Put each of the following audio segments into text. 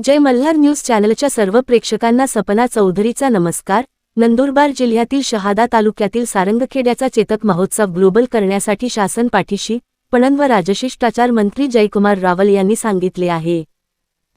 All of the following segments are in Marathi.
जय मल्हार न्यूज चॅनलच्या सर्व प्रेक्षकांना सपना चौधरीचा नमस्कार। नंदुरबार जिल्ह्यातील शहादा तालुक्यातील सारंगखेड्याचा चेतक महोत्सव ग्लोबल करण्यासाठी शासन पाठीशी पणन व राजशिष्टाचार मंत्री जयकुमार रावल यांनी सांगितले आहे।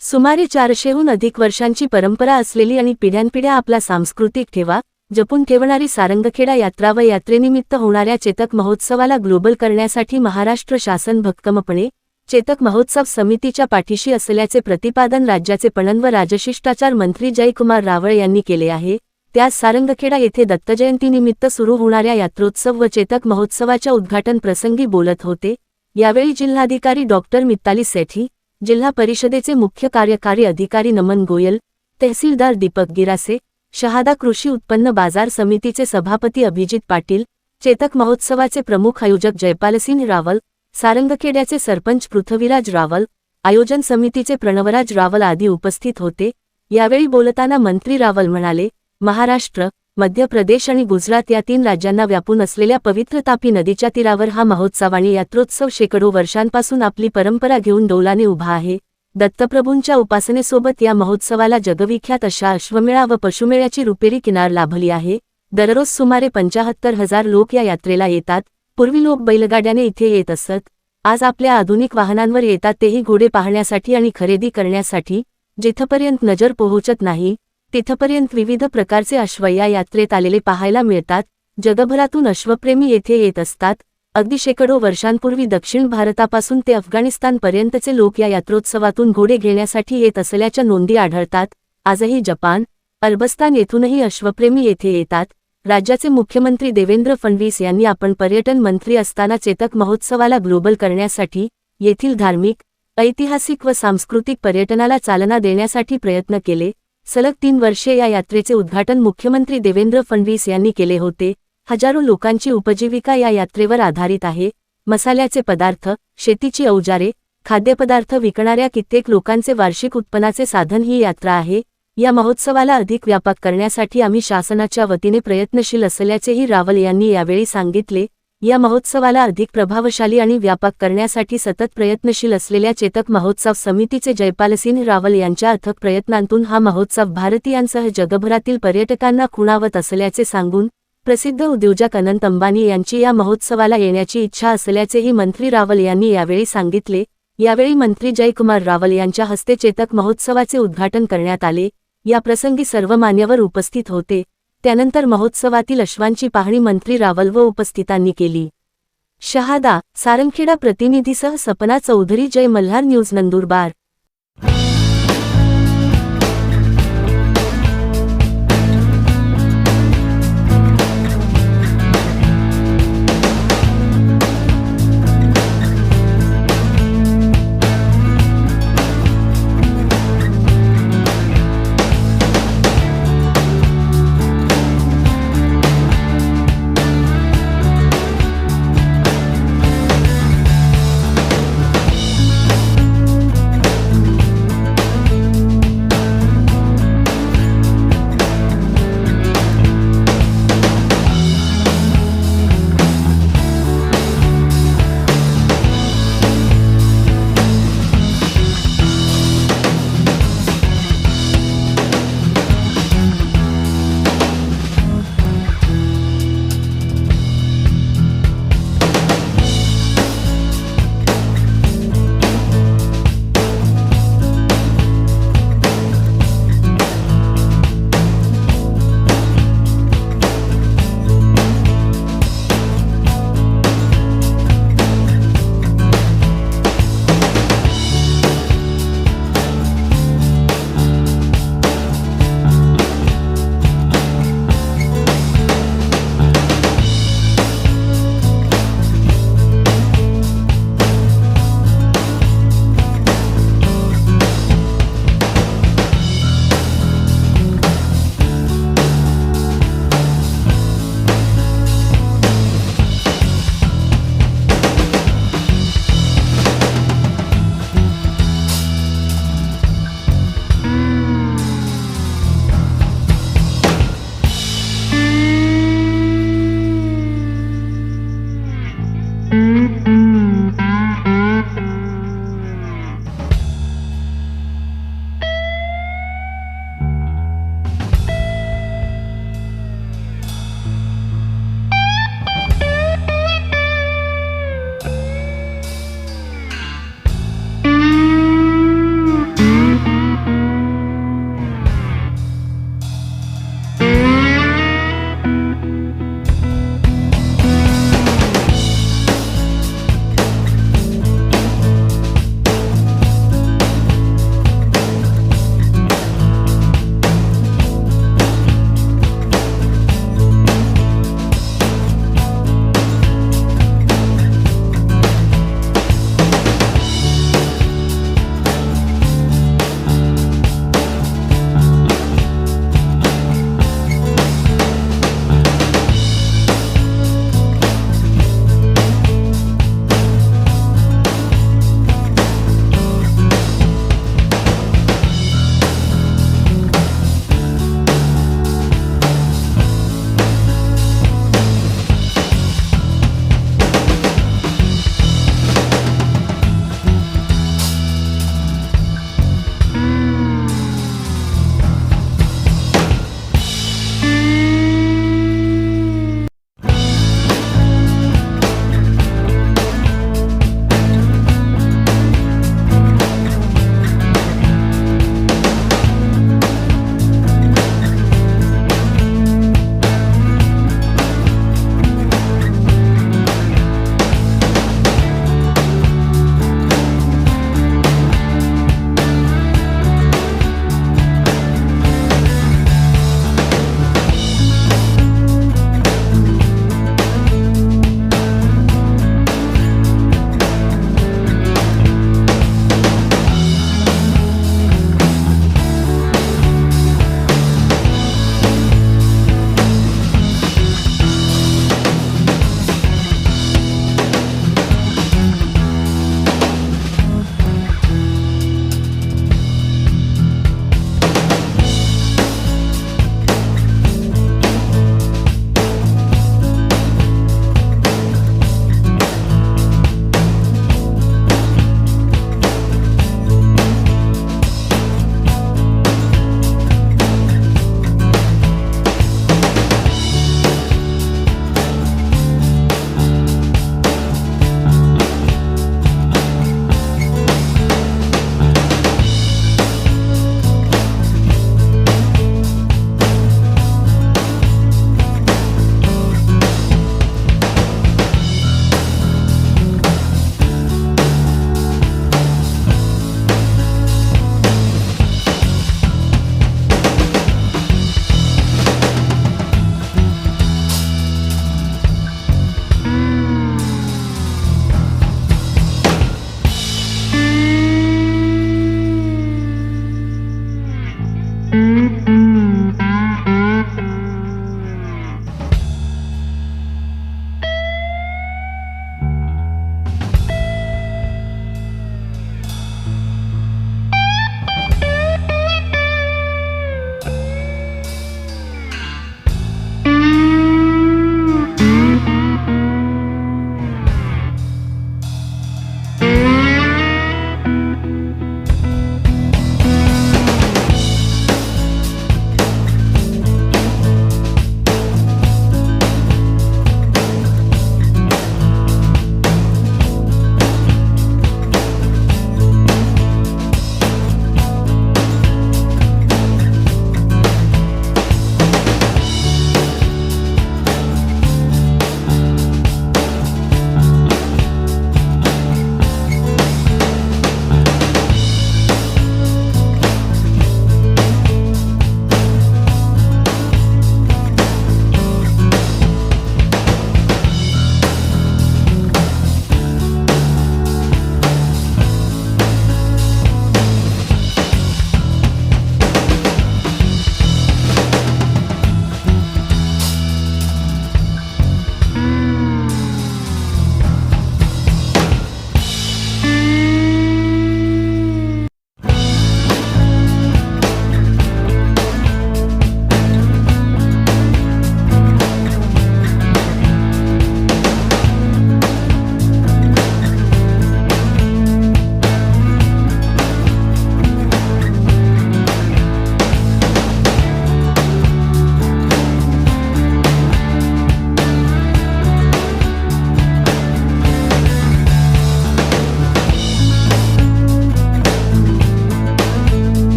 सुमारे 400हून अधिक वर्षांची परंपरा असलेली आणि पिढ्यानपिढ्या आपला सांस्कृतिक ठेवा जपून ठेवणारी सारंगखेडा यात्रा व यात्रेनिमित्त होणाऱ्या चेतक महोत्सवाला ग्लोबल करण्यासाठी महाराष्ट्र शासन भक्कमपणे चेतक महोत्सव समितीच्या पाठीशी असल्याचे प्रतिपादन राज्याचे पणन व राजशिष्टाचार मंत्री जयकुमार रावळ यांनी केले आहे। त्यास सारंगखेडा येथे दत्तजयंतीनिमित्त सुरू होणाऱ्या यात्रोत्सव व चेतक महोत्सवाच्या उद्घाटन प्रसंगी बोलत होते। यावेळी जिल्हाधिकारी डॉक्टर मिताली सेठी, जिल्हा परिषदेचे मुख्य कार्यकारी अधिकारी नमन गोयल, तहसीलदार दीपक गिरासे, शहादा कृषी उत्पन्न बाजार समितीचे सभापती अभिजित पाटील, चेतक महोत्सवाचे प्रमुख आयोजक जयपालसिंह रावल, सारंगखेड्याचे सरपंच पृथ्वीराज रावल, आयोजन समितीचे प्रणवराज रावल आदी उपस्थित होते। यावेळी बोलताना मंत्री रावल म्हणाले, महाराष्ट्र, मध्य प्रदेश आणि गुजरात या 3 राज्यांना व्यापून असलेल्या पवित्र तापी नदीच्या तीरावर हा महोत्सव आणि यात्रोत्सव शेकडो वर्षांपासून आपली परंपरा घेऊन डौलाने उभा आहे। दत्तप्रभूंच्या उपासनेसोबत या महोत्सवाला जगविख्यात अशा अश्वमेळा व पशुमेळ्याची रुपेरी किनार लाभली आहे। दररोज सुमारे 75,000 लोक या यात्रेला येतात। पूर्वी लोक बैलगाड्याने इथे येत असत, आज आपल्या आधुनिक वाहनांवर येतात, तेही घोडे पाहण्यासाठी आणि खरेदी करण्यासाठी। जिथपर्यंत नजर पोहोचत नाही तिथपर्यंत विविध प्रकारचे अश्व या यात्रेत आलेले पाहायला मिळतात। जगभरातून अश्वप्रेमी येथे येत असतात। अगदी शेकडो वर्षांपूर्वी दक्षिण भारतापासून ते अफगाणिस्तानपर्यंतचे लोक या यात्रोत्सवातून घोडे घेण्यासाठी येत असल्याच्या नोंदी आढळतात। आजही जपान, अरबस्तान येथूनही अश्वप्रेमी येथे येतात। राज्याचे मुख्यमंत्री देवेंद्र फडणवीस यांनी आपण पर्यटन मंत्री असताना चेतक महोत्सवाला ग्लोबल करण्यासाठी येथील धार्मिक, ऐतिहासिक व सांस्कृतिक पर्यटनाला चालना देण्यासाठी प्रयत्न केले। सलग 3 वर्षे या यात्रेचे उद्घाटन मुख्यमंत्री देवेंद्र फडणवीस यांनी केले होते। हजारो लोकांची उपजीविका या यात्रेवर आधारित आहे। मसाल्याचे पदार्थ, शेतीची अवजारे, खाद्यपदार्थ विकणाऱ्या कित्येक लोकांचे वार्षिक उत्पन्नाचे साधन ही यात्रा आहे। या महोत्सवाला अधिक व्यापक करण्यासाठी आम्ही शासनाच्या वतीने प्रयत्नशील असल्याचेही रावल यांनी यावेळी सांगितले। या महोत्सवाला अधिक प्रभावशाली आणि व्यापक करण्यासाठी सतत प्रयत्नशील असलेल्या चेतक महोत्सव समितीचे जयपालसिंह रावल यांच्या अथक प्रयत्नांतून हा महोत्सव भारतीयांसह जगभरातील पर्यटकांना खुणावत असल्याचे सांगून प्रसिद्ध उद्योजक अनंत अंबानी यांची या महोत्सवाला येण्याची इच्छा असल्याचेही मंत्री रावल यांनी यावेळी सांगितले। यावेळी मंत्री जयकुमार रावल यांच्या हस्ते चेतक महोत्सवाचे उद्घाटन करण्यात आले। या प्रसंगी सर्व मान्यवर उपस्थित होते। त्यानंतर महोत्सवातील अश्वांची पाहणी मंत्री रावल व उपस्थितांनी केली। शहादा, सारंगखेडा प्रतिनिधीसह सपना चौधरी, जय मल्हार न्यूज, नंदुरबार।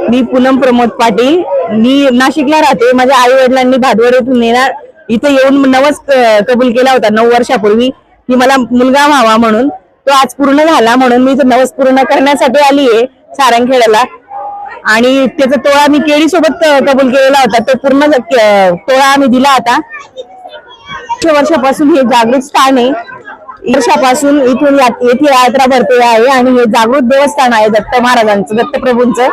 मी पूनम प्रमोद पाटील. मी नाशिकला राहते. माझ्या आई वडिलांनी भादवड येथून इथे येऊन नवस कबूल केला होता 9 वर्षापूर्वी की मला मुलगा व्हावा म्हणून. तो आज पूर्ण झाला म्हणून मी नवस पूर्ण करण्यासाठी आली आहे सारंगखेड्याला. आणि त्याचा तोळा मी केळी सोबत कबूल केलेला होता. तो पूर्ण तोळा आम्ही दिला आता. 100 वर्षापासून हे जागृत स्थान आहे. वर्षापासून इथून येथे यात्रा भरते आहे आणि हे जागृत देवस्थान आहे दत्त महाराजांचं, दत्तप्रभूंचं.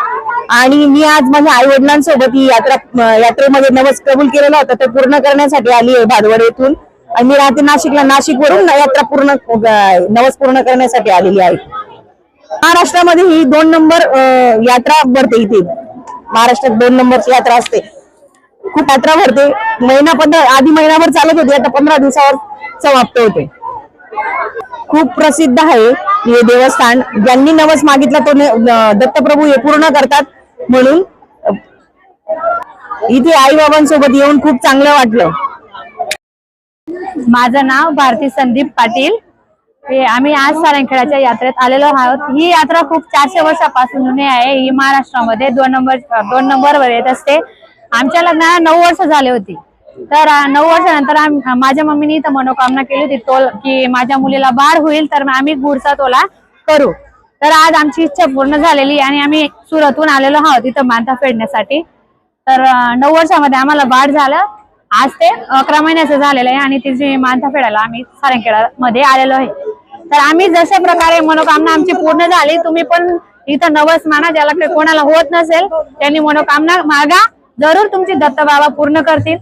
आणि मी आज माझ्या आई वडिलांसोबत ही यात्रेमध्ये नवस कबूल केलेला होता ते पूर्ण करण्यासाठी आली आहे भादवड येथून. आणि मी राहते नाशिकला. नाशिकवरून नवस पूर्ण करण्यासाठी आलेली आहे. महाराष्ट्रामध्ये ही 2 नंबर यात्रा भरते. इथे महाराष्ट्रात 2 नंबरची यात्रा असते. खूप यात्रा भरते. आधी महिनाभर चालत होती, आता 15 दिवसावर समाप्त होते. खूप प्रसिद्ध आहे हे देवस्थान. ज्यांनी नवस मागितला तो दत्तप्रभू हे पूर्ण करतात. म्हणून इथे आई बाबांसोबत येऊन खूप चांगलं वाटलं. माझं नाव भारती संदीप पाटील. आम्ही आज सारंगखेड्याच्या यात्रेत आलेलो आहोत. ही यात्रा खूप 400 वर्षापासून जुनी आहे. ही महाराष्ट्रामध्ये 2 नंबरवर येत असते. आमच्या लग्नाला 9 वर्ष झाले होती. तर 9 वर्षानंतर माझ्या मम्मीने इथं मनोकामना केली होती की माझ्या मुलीला बाळ होईल तर आम्ही गुडचा तोला करू. तर आज आमची इच्छा पूर्ण झालेली आणि आम्ही सुरतहून आलेलो आहोत इथं मानता फेडण्यासाठी. तर 9 वर्षामध्ये आम्हाला बाळ झालं. आज ते 11 महिन्याचं झालेलं आहे आणि तिची मानता फेडायला आम्ही सारंगखेड्यामध्ये आलेलो आहे. तर आम्ही जशा प्रकारे मनोकामना आमची पूर्ण झाली, तुम्ही पण इथं नवस माना. ज्याला कोणाला होत नसेल त्यांनी मनोकामना मागा, जरूर तुमची दत्त बाबा पूर्ण करतील.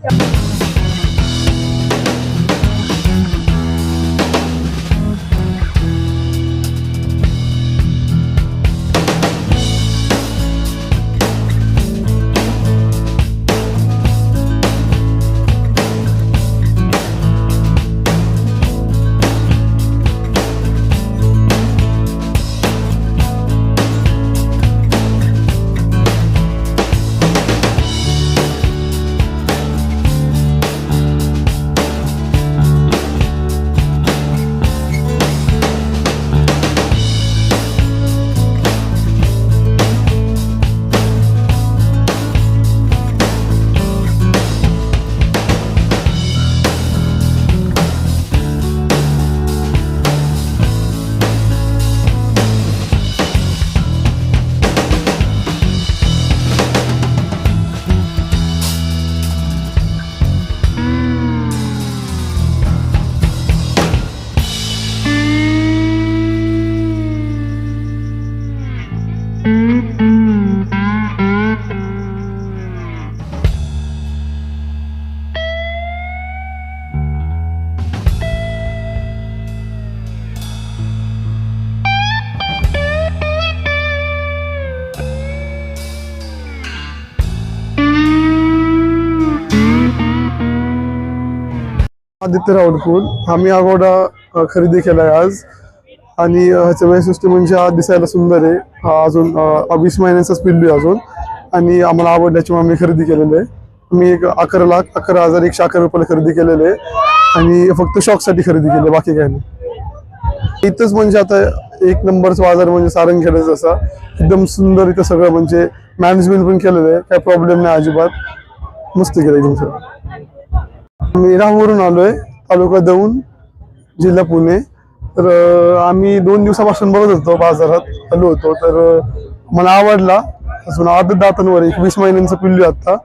आदित्य रावलपूर. आम्ही अगोडा खरेदी केलाय आज. आणि ह्याच्या वैशिष्ट्य म्हणजे हा दिसायला सुंदर आहे. हा अजून 20 महिन्यांचाच पिल्लू आहे अजून. आणि आम्हाला आवडल्याची आम्ही खरेदी केलेलं आहे. मी 11,11,111 रुपयाला खरेदी केलेलं आहे. आणि फक्त शॉकसाठी खरेदी केली, बाकी काय नाही. इथंच म्हणजे आता 1 नंबरचा बाजार म्हणजे सारंगखेड्याचा असा एकदम सुंदर. इथं सगळं म्हणजे मॅनेजमेंट पण केलेलं आहे. काय प्रॉब्लेम नाही अजिबात. मस्त केलं एकदम सगळं. मी राहूवरून आलोय, तालुका दौंड, जिल्हा पुणे. तर आम्ही 2 दिवसापासून बघत होतो, बाजारात आलो होतो. तर मला आवडला. अजून आदत दातांवर 20 महिन्यांचं पिल्लू आता.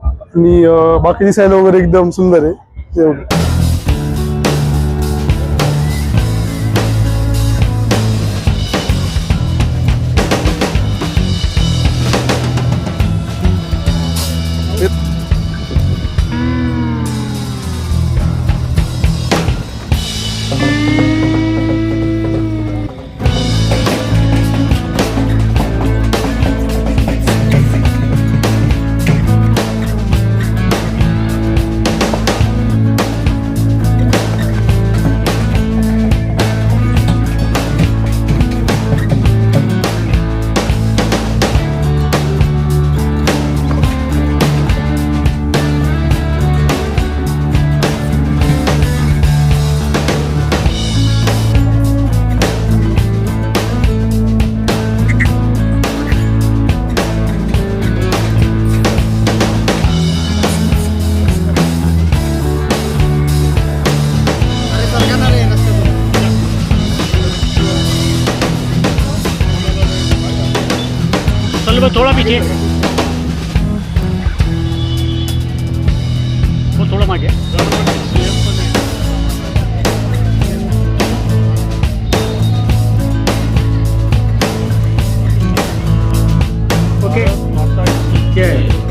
आणि बाकी दिसायला वगैरे एकदम सुंदर आहे. एवढं. बस थोड़ा पीछे, वो थोड़ा मागे. ओके ठीक आहे.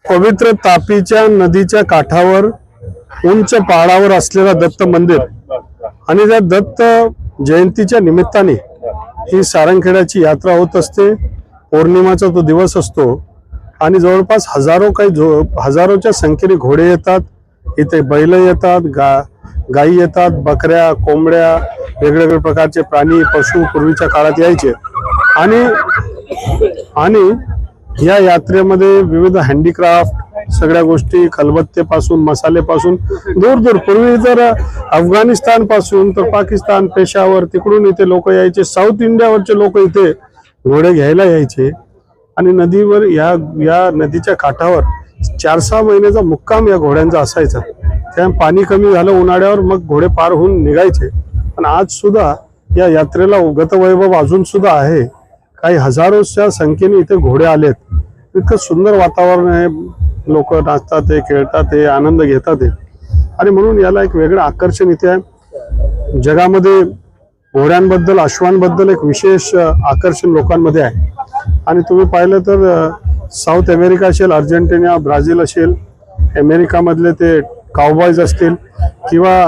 पवित्र तापीच्या नदीच्या काठावर उंच पहाडावर असलेला दत्त मंदिर आणि त्या दत्त जयंतीच्या निमित्ताने ही सारंगखेड्याची यात्रा होत असते। पौर्णिमाचा तो दिवस असतो आणि जवळपास हजारोच्या संख्येने घोडे येतात, इथे बैल येतात, गायी येतात, बकऱ्या, कोंबड्या, वेगवेगळ्या प्रकारचे प्राणी पशु पूर्वीच्या काळात यायचे आणि या यात्रेमध्ये विविध हँडीक्राफ्ट सगळ्या गोष्टी खलबत्तेपासून मसालेपासून दूर दूर पूर्वी तर अफगाणिस्तान पासून तर पाकिस्तान पेशावर तिकडून इथे लोक यायचे। साऊथ इंडियावरचे लोक इथे घोडे घ्यायला यायचे आणि नदीवर या नदीच्या काठावर 4-6 महिन्याचा मुक्काम या घोड्यांचा असायचा। त्या पाणी कमी झालं उन्हाळ्यावर मग घोडे पार होऊन निघायचे. पण आज सुद्धा या यात्रेला गतवैभव अजून सुद्धा आहे. काही हजारोच्या संख्येने इथे घोडे आलेत. इतकं सुंदर वातावरण आहे, लोक नाचतात आहे, खेळतात आहे, आनंद घेतात आहे. आणि म्हणून याला एक वेगळं आकर्षण इथे आहे. जगामध्ये घोड्यांबद्दल, अश्वांबद्दल एक विशेष आकर्षण लोकांमध्ये आहे. आणि तुम्ही पाहिलं तर साऊथ अमेरिका असेल, अर्जेंटिना, ब्राझील असेल, अमेरिकामधले ते काउबॉयज असतील किंवा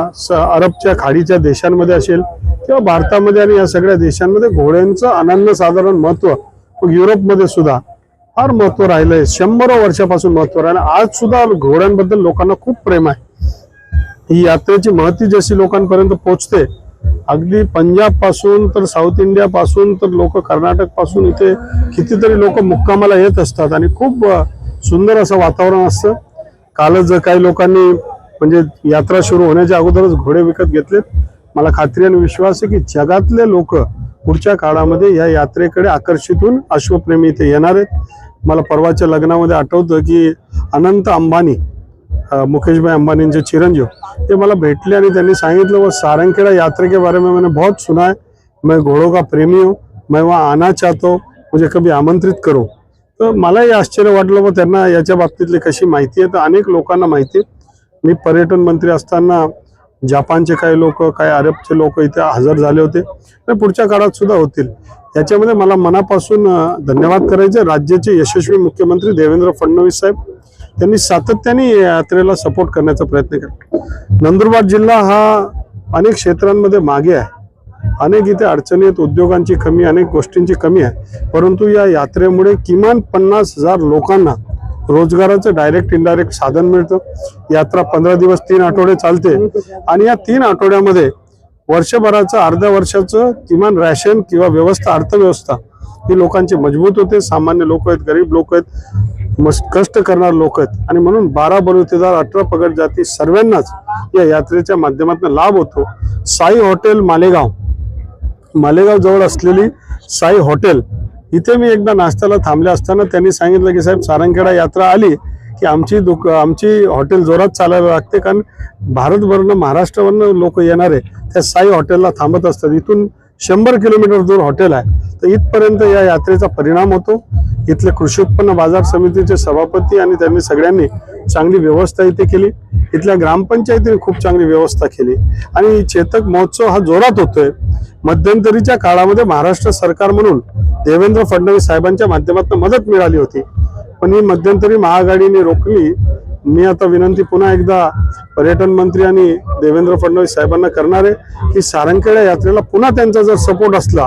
अरबच्या खाडीच्या देशांमध्ये असेल किंवा भारतामध्ये आणि या सगळ्या देशांमध्ये घोड्यांचं अनन्यसाधारण महत्व, मग युरोपमध्ये सुद्धा फार महत्व राहिलंय. 100 वर्षापासून महत्व राहिलं. आज सुद्धा घोड्यांबद्दल लोकांना खूप प्रेम आहे. ही यात्रेची महती जशी लोकांपर्यंत पोहोचते, अगदी पंजाब पासून तर साऊथ इंडिया पासून तर लोक कर्नाटक पासून इथे कितीतरी लोक मुक्कामाला येत असतात आणि खूप सुंदर असं वातावरण असतं. कालच काही लोकांनी म्हणजे यात्रा सुरू होण्याच्या अगोदरच घोडे विकत घेतलेत. मला खात्री आणि विश्वास आहे की जगातले लोक पुढच्या काळामध्ये या यात्रेकडे आकर्षित होऊन अश्वप्रेमी इथे येणार आहेत. मला परवाच्या लग्नामध्ये आठवतं की अनंत अंबानी, मुकेश भाई अंबानींचे चिरंजीव, ते मला भेटले आणि त्यांनी सांगितलं, वो सारंगखेड़ा यात्रे के बारे में मैंने बहुत सुना है, मैं घोड़ों का प्रेमी हूँ, मैं वहाँ आना चाहता हूँ, मुझे कभी आमंत्रित करो. तर मलाही आश्चर्य वाटलं व त्यांना याच्या बाबतीतली कशी माहिती आहे. तर अनेक लोकांना माहिती आहे. मी पर्यटन मंत्री असताना जपानचे काही लोक, काही अरबचे लोक इथे हजर झाले होते आणि पुढच्या काळात सुद्धा होतील. याच्यामध्ये मला मनापासून धन्यवाद करायचे राज्याचे यशस्वी मुख्यमंत्री देवेंद्र फडणवीस साहेब. त्यांनी सातत्याने या यात्रेला सपोर्ट करण्याचा प्रयत्न केला. नंदुरबार जिल्हा हा अनेक क्षेत्रांमध्ये मागे आहे. अनेक इथे अडचणी आहेत, उद्योगांची कमी, अनेक गोष्टींची कमी आहे. परंतु या यात्रेमुळे किमान 50,000 लोकांना रोजगाराचं डायरेक्ट इनडायरेक्ट साधन मिळतं. यात्रा 15 दिवस 3 आठवडे चालते आणि या 3 आठवड्यामध्ये वर्षभराचं, अर्ध्या वर्षाचं किमान रॅशन किंवा व्यवस्था, अर्थव्यवस्था ही लोकांची मजबूत होते. सामान्य लोक आहेत, गरीब लोक आहेत, कष्ट करणारे लोक आहेत आणि म्हणून 12 बलुतेदार, 18 पगड जाती सर्वांनाच या यात्रेच्या माध्यमातून लाभ होतो. साई हॉटेल मालेगाव जवळ असलेली साई हॉटेल, इथे मी एकदा नाश्त्याला थांबले असताना त्यांनी सांगितलं की साहेब, सारंगखेडा यात्रा आली की आमची हॉटेल जोरात चालायला लागते, कारण भारतभरनं, महाराष्ट्रावरनं लोक येणारे त्या साई हॉटेलला थांबत असतात. इथून 100 किलोमीटर दूर हॉटेल आहे. तर इथपर्यंत या यात्रेचा परिणाम होतो. इथले कृषी उत्पन्न बाजार समितीचे सभापती आणि त्यांनी सगळ्यांनी चांगली व्यवस्था इथे केली. इथल्या ग्रामपंचायतीने खूप चांगली व्यवस्था केली आणि चेतक महोत्सव हा जोरात होतोय. मध्यंतरीच्या काळामध्ये महाराष्ट्र सरकार म्हणून देवेंद्र फडणवीस साहेबांच्या माध्यमातून मदत मिळाली होती, पण ही मध्यंतरी महाआघाडीने रोखली. मी आता विनंती पुन्हा एकदा पर्यटन मंत्री आणि देवेंद्र फडणवीस साहेबांना करणार आहे की सारंगखेडा यात्रेला पुन्हा त्यांचा जर सपोर्ट असला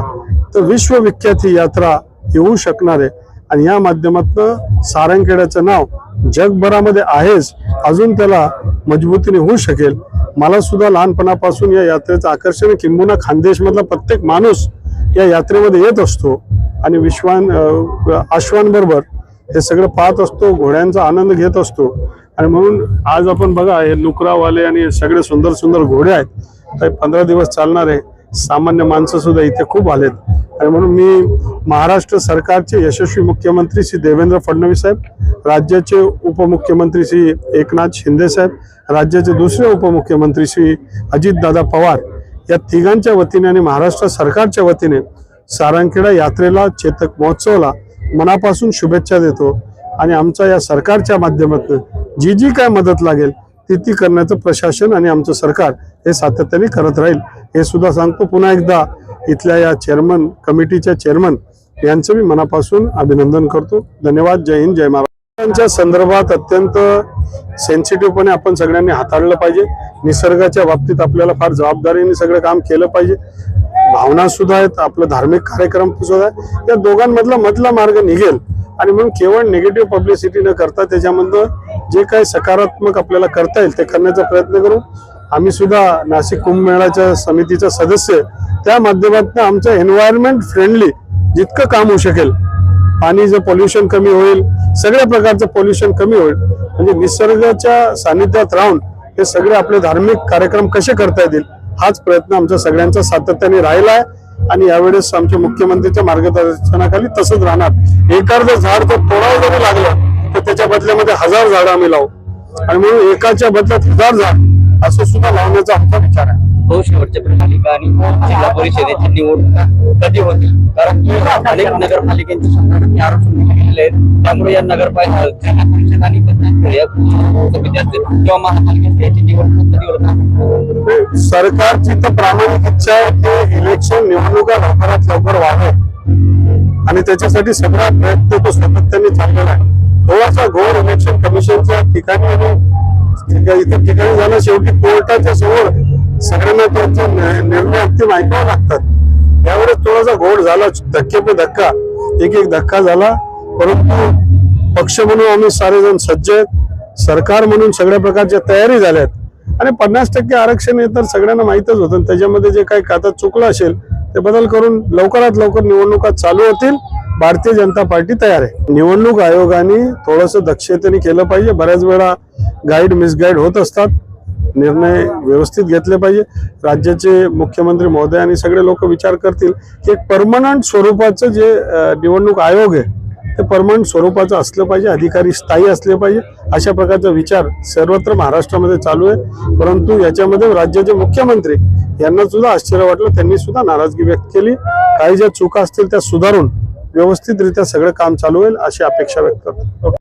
तर विश्वविख्यात ही यात्रा येऊ शकणार आहे. आणि या माध्यमातून सारंगखेड्याचं नाव जगभरामध्ये आहेच, अजून त्याला मजबूतीने होऊ शकेल. मला सुद्धा लहानपणापासून या यात्रेचं आकर्षण आहे. किंबहुना खानदेशमधला प्रत्येक माणूस या यात्रेमध्ये येत असतो आणि अश्वांबरोबर हे सगळं पाहत असतो, घोड्यांचा आनंद घेत असतो. आणि म्हणून आज आपण बघा, हे नुकरावाले आणि सगळे सुंदर सुंदर घोडे आहेत. काही 15 दिवस चालणारे सामान्य माणसं सुद्धा इथे खूप आलेत. आणि म्हणून मी महाराष्ट्र सरकारचे यशस्वी मुख्यमंत्री श्री देवेंद्र फडणवीस साहेब, राज्याचे उपमुख्यमंत्री श्री एकनाथ शिंदे साहेब, राज्याचे दुसरे उपमुख्यमंत्री श्री अजितदादा पवार, या तिघांच्या वतीने आणि महाराष्ट्र सरकारच्या वतीने सारंगखेडा यात्रेला, चेतक महोत्सवाला मनापासून शुभेच्छा देतो. आणि आमच्या या सरकारच्या माध्यमातून जी काय मदत लागेल ती करण्याचं प्रशासन आणि आमचं सरकार हे सातत्याने करत राहील, हे सुद्धा सांगतो. पुन्हा एकदा इथल्या या चेअरमन कमिटीच्या चेअरमन यांचं मी मनापासून अभिनंदन करतो. धन्यवाद. जय हिंद, जय महाराष्ट्र. संदर्भात अत्यंत सेन्सिटिव्हपणे आपण सगळ्यांनी हाताळलं पाहिजे. निसर्गाच्या बाबतीत आपल्याला फार जबाबदारीने सगळं काम केलं पाहिजे. भावना सुद्धा आहेत, आपलं धार्मिक कार्यक्रम सुद्धा आहे. या दोघांमधला मधला मार्ग निघेल आणि म्हणून केवळ निगेटिव्ह पब्लिसिटी न करता त्याच्यामधलं जे काही सकारात्मक आपल्याला करता येईल ते करण्याचा प्रयत्न करू. आम्ही सुद्धा नाशिक कुंभमेळ्याच्या समितीचा सदस्य, त्या माध्यमातून आमचं एन्व्हायरमेंट फ्रेंडली जितकं काम होऊ शकेल, पाणीचं पोल्युशन कमी होईल, सगळ्या प्रकारचं पोल्युशन कमी होईल, म्हणजे निसर्गाच्या सानिध्यात राहून हे सगळे आपले धार्मिक कार्यक्रम कसे करता येतील हाच प्रयत्न आमच्या सगळ्यांचा सातत्याने राहिला आहे. आणि यावेळेस आमच्या मुख्यमंत्र्यांच्या मार्गदर्शनाखाली तसंच राहणार. एखादं झाड जर तोडावं जरी लागलं तर त्याच्या बदल्यामध्ये 1000 झाडं आम्ही लावू. आणि म्हणून एकाच्या बदल्यात 1000 झाड असं सुद्धा लावण्याचा आमचा विचार आहे. हो, शेवटच्या पालिका आणि जिल्हा परिषदेची निवड कधी होतील? कारण की अनेक नगरपालिकांचे 100% आरक्षण दिलेले आहेत, त्यामुळे या नगरपालिका जिल्हा परिषद आणि पंचायत या समिती असतील किंवा महापालिका याची निवडणूक कधी होणार? सरकारची तर प्रामाणिक इच्छा आहे की इलेक्शन निवडणुका लवकरात लवकर व्हाव्या आणि त्याच्यासाठी सगळा प्रयत्न तो सातत्याने चाललेला आहे. थोडासा घोर इलेक्शन कमिशनच्या ठिकाणी आणि इतर ठिकाणी झाला, शेवटी कोर्टाच्या समोर सगळ्यांना त्यांचे निर्णय अंतिम ऐकावे लागतात. यावेळेस थोडासा घोड झाला, धक्के पे धक्का, एक धक्का झाला, परंतु पक्ष म्हणून आम्ही सारेजण सज्ज आहेत. सरकार म्हणून सगळ्या प्रकारच्या तयारी झाल्यात आणि 50% आरक्षण हे तर सगळ्यांना माहीतच होतं. त्याच्यामध्ये जे काही आता चुकलं असेल ते बदल करून लवकरात लवकर निवडणुका चालू होतील. भारतीय जनता पार्टी तयार आहे. निवडणूक आयोगाने थोडंसं दक्षतेने केलं पाहिजे. बऱ्याच वेळा गाईड मिसगाईड होत असतात. निर्णय व्यवस्थित घेतले पाहिजे. राज्याचे मुख्यमंत्री महोदय आणि सगळे लोक विचार करतील की एक परमनंट स्वरूपाचं जे निवडणूक आयोग आहे ते परमनंट स्वरूपाचं असलं पाहिजे, अधिकारी स्थायी असले पाहिजे. अशा प्रकारचा विचार सर्वत्र महाराष्ट्रामध्ये चालू आहे. परंतु याच्यामध्ये राज्याचे मुख्यमंत्री यांना सुद्धा आश्चर्य वाटलं. त्यांनी सुद्धा नाराजगी व्यक्त केली. काही ज्या चुका असतील त्या सुधारून व्यवस्थितरित्या सगळं काम चालू होईल अशी अपेक्षा व्यक्त करतो.